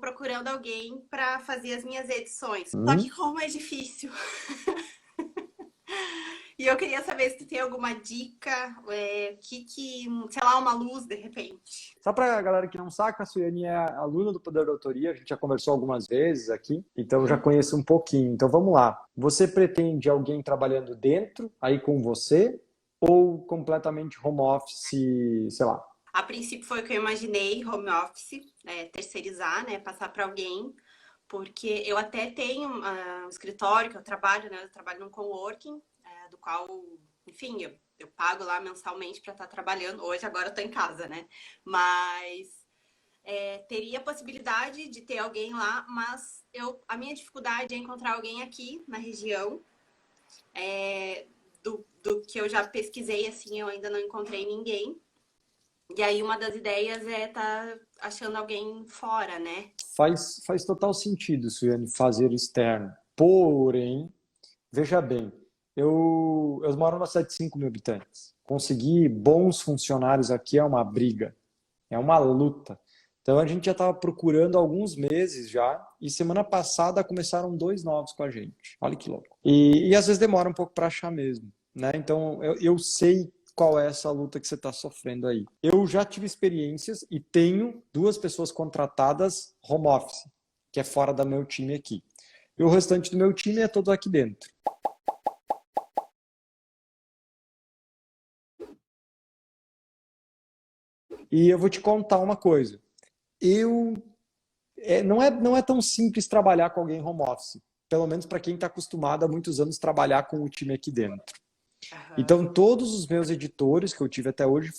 procurando alguém para fazer as minhas edições. Só que Hum? como é difícil. E eu queria saber se tu tem alguma dica, sei lá, uma luz de repente. Só para a galera que não saca, a Suiane é aluna do Poder da Autoria, a gente já conversou algumas vezes aqui, então eu já conheço um pouquinho. Então vamos lá. Você pretende alguém trabalhando dentro, aí com você, ou completamente home office, sei lá? A princípio foi o que eu imaginei, home office, terceirizar, né, passar para alguém, porque eu até tenho um escritório que eu trabalho, né, eu trabalho num coworking, do qual, enfim, eu pago lá mensalmente para estar trabalhando. Hoje, agora eu tô em casa, né? Mas teria a possibilidade de ter alguém lá, mas a minha dificuldade é encontrar alguém aqui na região. Do que eu já pesquisei, assim, eu ainda não encontrei ninguém. E aí uma das ideias é estar achando alguém fora, né? Faz total sentido, Suiane, fazer externo. Porém, veja bem, eu moro numa cidade de 5 mil habitantes. Conseguir bons funcionários aqui é uma briga, é uma luta. Então a gente já estava procurando há alguns meses já, e semana passada começaram 2 novos com a gente. Olha que louco. E às vezes demora um pouco para achar mesmo, né? Então eu sei qual é essa luta que você está sofrendo aí. Eu já tive experiências e tenho 2 pessoas contratadas home office, que é fora do meu time aqui. E o restante do meu time é todo aqui dentro. E eu vou te contar uma coisa. Não é tão simples trabalhar com alguém home office. Pelo menos para quem está acostumado há muitos anos trabalhar com o time aqui dentro. Aham. Então, todos os meus editores que eu tive até hoje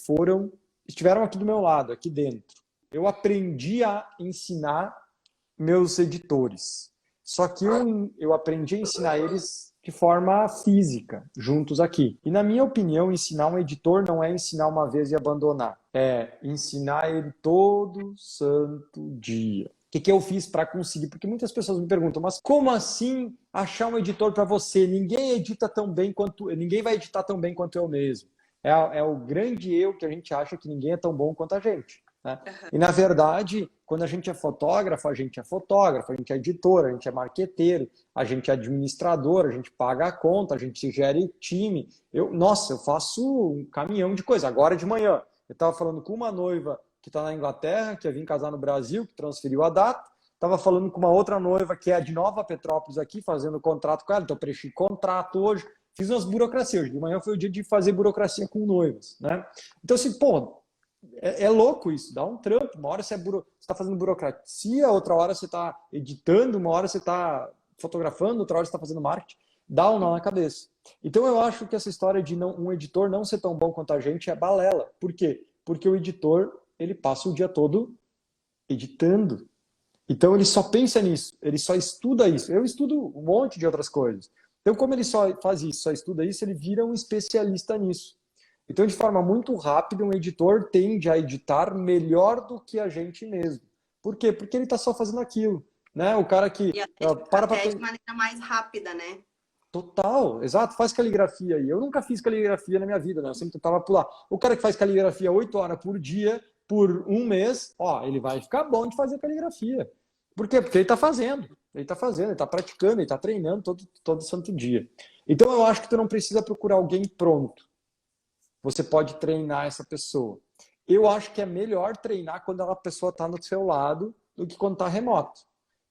estiveram aqui do meu lado, aqui dentro. Eu aprendi a ensinar meus editores. Só que eu aprendi a ensinar eles de forma física, juntos aqui. E na minha opinião, ensinar um editor não é ensinar uma vez e abandonar. É ensinar ele todo santo dia. O que eu fiz para conseguir? Porque muitas pessoas me perguntam, mas como assim achar um editor para você? Ninguém vai editar tão bem quanto eu mesmo. É o grande erro que a gente acha que ninguém é tão bom quanto a gente. Né? E, na verdade, quando a gente é fotógrafo, a gente é editor, a gente é marqueteiro, a gente é administrador, a gente paga a conta, a gente gere time. Eu faço um caminhão de coisa. Agora de manhã, eu estava falando com uma noiva que está na Inglaterra, que ia vir casar no Brasil, que transferiu a data. Estava falando com uma outra noiva que é de Nova Petrópolis aqui, fazendo contrato com ela. Então, preenchi contrato hoje. Fiz umas burocracias. Hoje de manhã foi o dia de fazer burocracia com noivas. Né? Então, assim, pô, é louco isso, dá um trampo. Uma hora você está fazendo burocracia, outra hora você está editando, uma hora você está fotografando, outra hora você está fazendo marketing. Dá um nó na cabeça. Então eu acho que essa história de um editor não ser tão bom quanto a gente é balela. Por quê? Porque o editor ele passa o dia todo editando. Então ele só pensa nisso, ele só estuda isso. Eu estudo um monte de outras coisas. Então, como ele só faz isso, só estuda isso, ele vira um especialista nisso. Então, de forma muito rápida, um editor tende a editar melhor do que a gente mesmo. Por quê? Porque ele está só fazendo aquilo. Né? O cara que E para de maneira mais rápida, né? Total, exato, faz caligrafia aí. Eu nunca fiz caligrafia na minha vida, né? Eu sempre tentava pular. O cara que faz caligrafia 8 horas por dia, por um mês, ó, ele vai ficar bom de fazer caligrafia. Por quê? Porque ele está praticando, ele está treinando todo santo dia. Então eu acho que tu não precisa procurar alguém pronto. Você pode treinar essa pessoa. Eu acho que é melhor treinar quando a pessoa está no seu lado do que quando está remoto.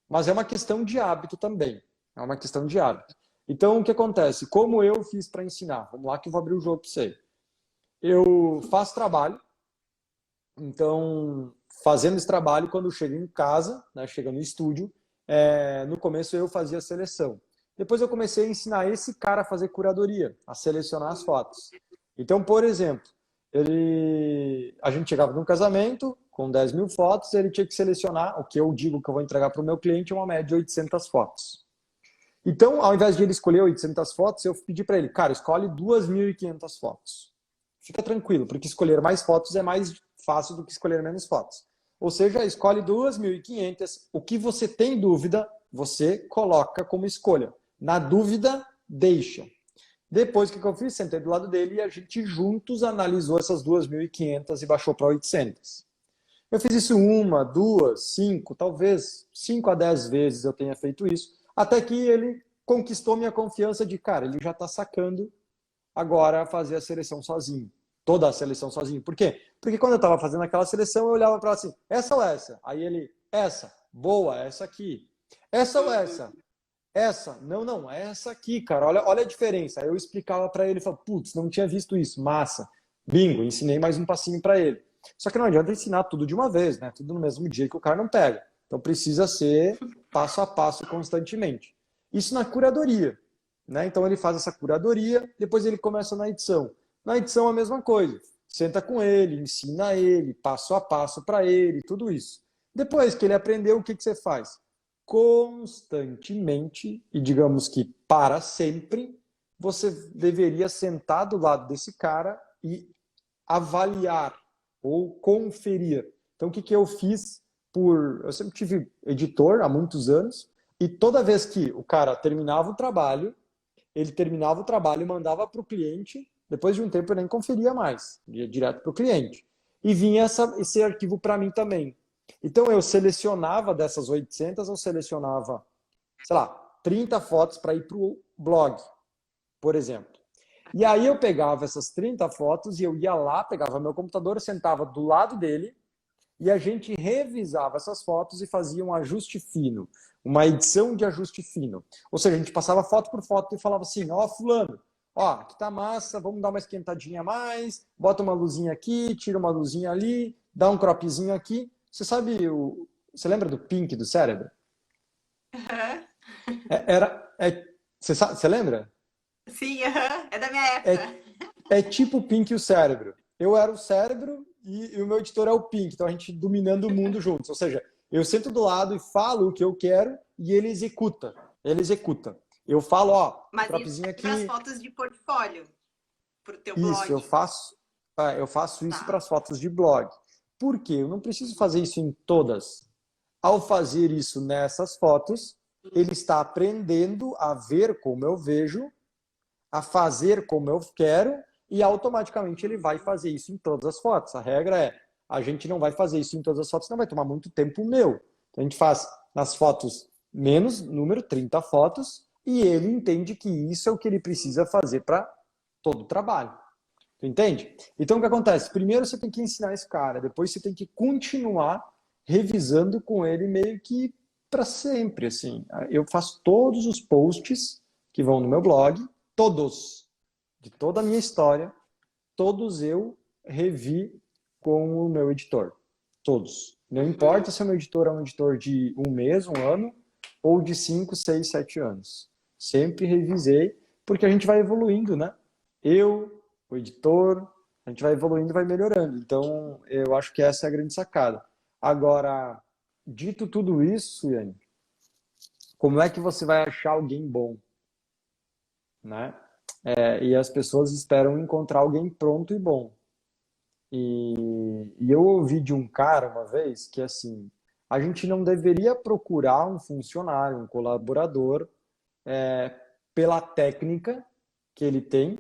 Mas é uma questão de hábito também. É uma questão de hábito. Então, o que acontece? Como eu fiz para ensinar? Vamos lá que eu vou abrir o jogo para você. Eu faço trabalho. Então, fazendo esse trabalho, quando eu chego em casa, né, chego no estúdio, no começo eu fazia a seleção. Depois eu comecei a ensinar esse cara a fazer curadoria, a selecionar as fotos. Então, por exemplo, a gente chegava num casamento com 10 mil fotos, ele tinha que selecionar, o que eu digo que eu vou entregar para o meu cliente, é uma média de 800 fotos. Então, ao invés de ele escolher 800 fotos, eu pedi para ele, cara, escolhe 2.500 fotos. Fica tranquilo, porque escolher mais fotos é mais fácil do que escolher menos fotos. Ou seja, escolhe 2.500. O que você tem dúvida, você coloca como escolha. Na dúvida, deixa. Depois, o que eu fiz? Sentei do lado dele e a gente juntos analisou essas 2.500 e baixou para 800. Eu fiz isso uma, duas, cinco, talvez 5 a 10 vezes eu tenha feito isso, até que ele conquistou minha confiança de, cara, ele já está sacando agora fazer a seleção sozinho. Toda a seleção sozinho. Por quê? Porque quando eu estava fazendo aquela seleção, eu olhava para assim, essa ou essa? Aí ele, essa, boa, essa aqui. Essa ou essa? Essa? Não, não, é essa aqui, cara. Olha a diferença. Aí eu explicava para ele, falava, putz, não tinha visto isso, massa. Bingo, ensinei mais um passinho para ele. Só que não adianta ensinar tudo de uma vez, né? Tudo no mesmo dia que o cara não pega. Então precisa ser passo a passo constantemente. Isso na curadoria, né? Então ele faz essa curadoria, depois ele começa na edição. Na edição a mesma coisa. Senta com ele, ensina ele, passo a passo para ele, tudo isso. Depois que ele aprendeu, o que você faz? Constantemente, e digamos que para sempre, você deveria sentar do lado desse cara e avaliar ou conferir. Então, o que eu fiz eu sempre tive editor há muitos anos, e toda vez que o cara terminava o trabalho, ele terminava o trabalho e mandava para o cliente, depois de um tempo eu nem conferia mais, ia direto para o cliente. E vinha esse arquivo para mim também. Então eu selecionava dessas 800, eu selecionava, sei lá, 30 fotos para ir para o blog, por exemplo. E aí eu pegava essas 30 fotos e eu ia lá, pegava meu computador, sentava do lado dele e a gente revisava essas fotos e fazia um ajuste fino, uma edição de ajuste fino. Ou seja, a gente passava foto por foto e falava assim, ó, fulano, ó, aqui tá massa, vamos dar uma esquentadinha a mais, bota uma luzinha aqui, tira uma luzinha ali, dá um cropzinho aqui. Você sabe, você lembra do Pink do Cérebro? Você lembra? Sim, é da minha É, época. é tipo o Pink e o Cérebro. Eu era o cérebro e o meu editor é o Pink. Então a gente dominando o mundo juntos. Ou seja, eu sento do lado e falo o que eu quero e ele executa. Ele executa. Eu falo, ó, Mas isso cropzinho é para as aqui. fotos de portfólio, para o teu Isso, blog. eu faço isso para Tá. as fotos de blog. Por quê? Eu não preciso fazer isso em todas. Ao fazer isso nessas fotos, ele está aprendendo a ver como eu vejo, a fazer como eu quero e automaticamente ele vai fazer isso em todas as fotos. A regra é, a gente não vai fazer isso em todas as fotos, não vai tomar muito tempo meu. Então a gente faz nas fotos menos número, 30 fotos, e ele entende que isso é o que ele precisa fazer para todo o trabalho. Tu entende? Então o que acontece? Primeiro você tem que ensinar esse cara, depois você tem que continuar revisando com ele meio que para sempre, assim. Eu faço todos os posts que vão no meu blog, todos, de toda a minha história, todos eu revi com o meu editor. Todos. Não importa se o meu editor é um editor de um mês, um ano, ou de 5, 6, 7 anos. Sempre revisei, porque a gente vai evoluindo, né? Eu, o editor, a gente vai evoluindo e vai melhorando. Então, eu acho que essa é a grande sacada. Agora, dito tudo isso, Yane, como é que você vai achar alguém bom, né? E as pessoas esperam encontrar alguém pronto e bom. E eu ouvi de um cara uma vez que assim, a gente não deveria procurar um funcionário, um colaborador, pela técnica que ele tem,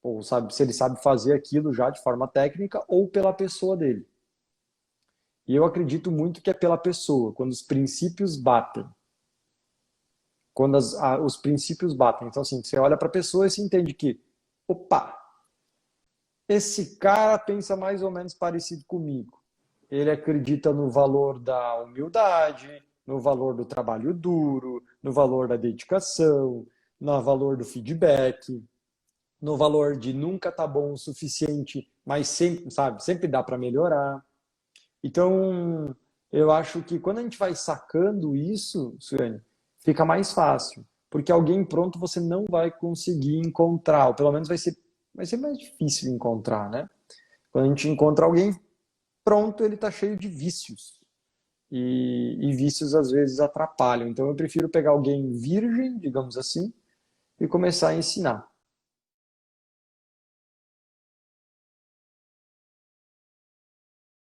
ou sabe, se ele sabe fazer aquilo já de forma técnica, ou pela pessoa dele. E eu acredito muito que é pela pessoa, quando os princípios batem. Quando os princípios batem. Então, assim, você olha para a pessoa e você entende que, opa, esse cara pensa mais ou menos parecido comigo. Ele acredita no valor da humildade, no valor do trabalho duro, no valor da dedicação, no valor do feedback, no valor de nunca tá bom o suficiente, mas sempre, sabe, sempre dá para melhorar. Então, eu acho que quando a gente vai sacando isso, Suene, fica mais fácil. Porque alguém pronto você não vai conseguir encontrar, ou pelo menos vai ser mais difícil encontrar, né? Quando a gente encontra alguém pronto, ele está cheio de vícios. E vícios às vezes atrapalham. Então eu prefiro pegar alguém virgem, digamos assim, e começar a ensinar.